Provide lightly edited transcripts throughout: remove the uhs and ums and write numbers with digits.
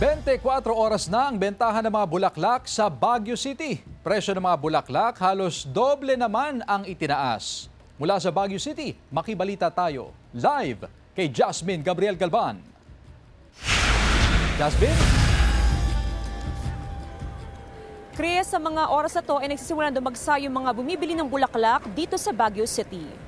24 oras na ang bentahan ng mga bulaklak sa Baguio City. Presyo ng mga bulaklak halos doble naman ang itinaas. Mula sa Baguio City, makibalita tayo live kay Jasmine Gabriel Galvan. Jasmine? Chris, sa mga oras na to ay nagsisimulan dumagsa yung mga bumibili ng bulaklak dito sa Baguio City.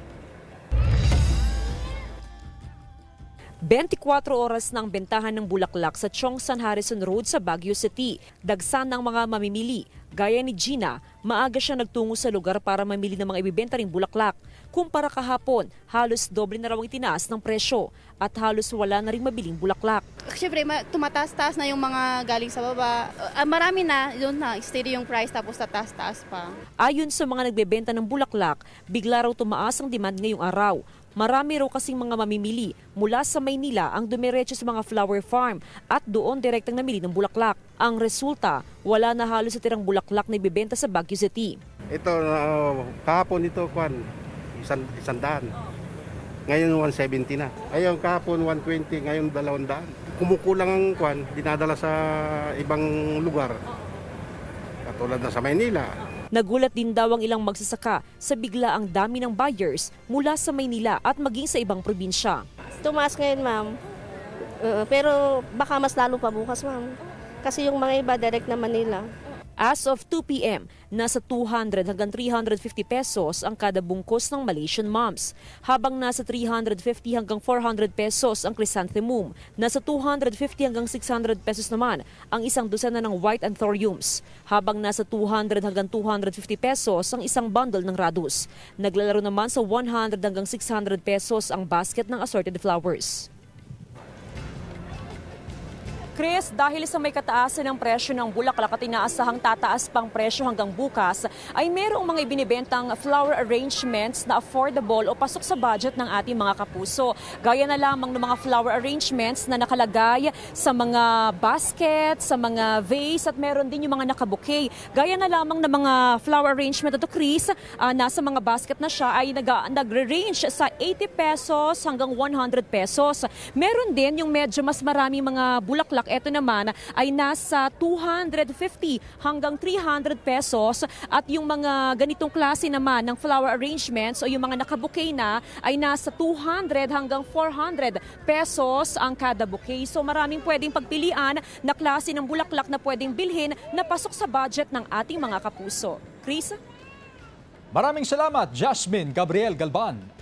24 oras ng bentahan ng bulaklak sa Chongsan Harrison Road sa Baguio City. Dagsan ng mga mamimili. Gaya ni Gina, maaga siya nagtungo sa lugar para mamili ng mga ibibenta ring bulaklak. Kumpara kahapon, halos doble na raw ang itinaas ng presyo at halos wala na ring mabiling bulaklak. Siyempre, tumataas-taas na yung mga galing sa baba. Marami na, yun na, steady yung price tapos tataas-taas pa. Ayon sa mga nagbebenta ng bulaklak, bigla raw tumaas ang demand ngayong araw. Marami raw kasing mga mamimili mula sa Maynila ang dumiretso sa mga flower farm at doon direktang namili ng bulaklak. Ang resulta, wala na halos sa tirang bulaklak na ibibenta sa Baguio City. Ito, kahapon ito, isandaan. Ngayon 170 na. Ayun, kahapon 120, ngayon 200. Kumukulang ang dinadala sa ibang lugar. Katulad na sa Maynila. Nagulat din daw ang ilang magsasaka sa bigla ang dami ng buyers mula sa Maynila at maging sa ibang probinsya. Tumaas ngayon, ma'am. Pero baka mas lalo pa bukas, ma'am. Kasi yung mga iba direct na Manila. As of 2 p.m., nasa 200 hanggang 350 pesos ang kada bungkos ng Malaysian mums. Habang nasa 350 hanggang 400 pesos ang chrysanthemum. Nasa 250 hanggang 600 pesos naman ang isang dosena ng white anthuriums. Habang nasa 200 hanggang 250 pesos ang isang bundle ng radus. Naglalaro naman sa 100 hanggang 600 pesos ang basket ng assorted flowers. Chris, dahil sa may kataasan ng presyo ng bulaklak at inaasahang tataas pang presyo hanggang bukas, ay merong mga ibinibentang flower arrangements na affordable o pasok sa budget ng ating mga kapuso. Gaya na lamang ng mga flower arrangements na nakalagay sa mga basket, sa mga vase at meron din yung mga nakabouquet. Gaya na lamang ng mga flower arrangement ito, Chris, nasa mga basket na siya ay nagre-range sa 80 pesos hanggang 100 pesos. Meron din yung medyo mas maraming mga bulaklak. Ito naman ay nasa 250 hanggang 300 pesos at yung mga ganitong klase naman ng flower arrangements o yung mga nakabouquet na ay nasa 200 hanggang 400 pesos ang kada bouquet. So maraming pwedeng pagpilian na klase ng bulaklak na pwedeng bilhin na pasok sa budget ng ating mga kapuso. Chris? Maraming salamat, Jasmine Gabriel Galvan.